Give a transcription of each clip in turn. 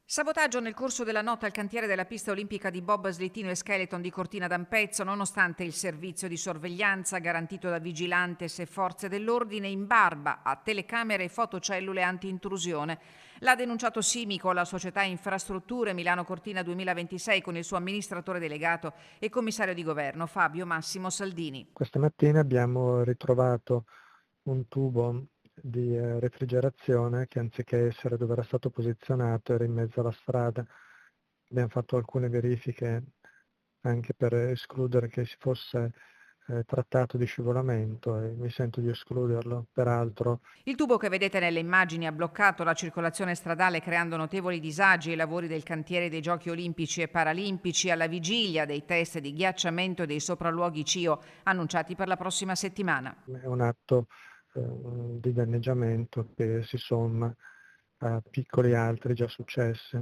Sabotaggio nel corso della notte al cantiere della pista olimpica di bob slittino e skeleton di Cortina d'Ampezzo, nonostante il servizio di sorveglianza garantito da vigilantes e forze dell'ordine in barba a telecamere e fotocellule anti-intrusione. L'ha denunciato Simico, la società Infrastrutture Milano Cortina 2026, con il suo amministratore delegato e commissario di governo Fabio Massimo Saldini. Questa mattina abbiamo ritrovato un tubo di refrigerazione che anziché essere dove era stato posizionato era in mezzo alla strada. Abbiamo fatto alcune verifiche anche per escludere che si fosse trattato di scivolamento e mi sento di escluderlo. Peraltro Il tubo che vedete nelle immagini ha bloccato la circolazione stradale creando notevoli disagi ai lavori del cantiere dei Giochi Olimpici e Paralimpici alla vigilia dei test di ghiacciamento e dei sopralluoghi CIO annunciati per la prossima settimana. è un atto di danneggiamento che si somma a piccoli altri già successi.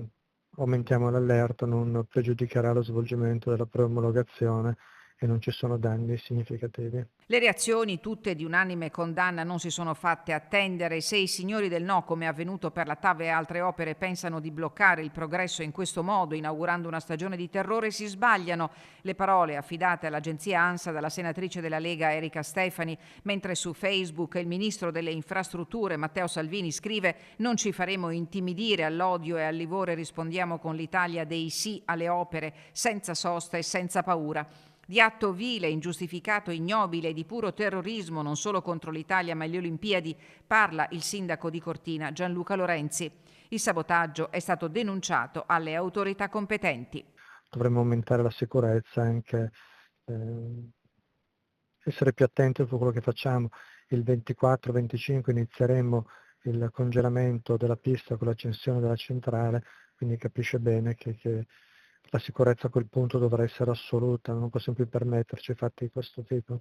Aumentiamo l'allerta, non pregiudicherà lo svolgimento della preomologazione e non ci sono danni significativi. Le reazioni, tutte di unanime condanna, non si sono fatte attendere. Se i signori del no, come è avvenuto per la TAV e altre opere, pensano di bloccare il progresso in questo modo, inaugurando una stagione di terrore, si sbagliano. Le parole affidate all'agenzia ANSA dalla senatrice della Lega Erika Stefani, mentre su Facebook il ministro delle infrastrutture Matteo Salvini scrive: non ci faremo intimidire all'odio e al livore, rispondiamo con l'Italia dei sì alle opere, senza sosta e senza paura. Di atto vile, ingiustificato, ignobile e di puro terrorismo non solo contro l'Italia ma le Olimpiadi parla il sindaco di Cortina Gianluca Lorenzi. Il sabotaggio è stato denunciato alle autorità competenti. Dovremmo aumentare la sicurezza e anche essere più attenti a quello che facciamo. Il 24-25 inizieremo il congelamento della pista con l'accensione della centrale, quindi capisce bene che la sicurezza a quel punto dovrà essere assoluta, non possiamo più permetterci fatti di questo tipo.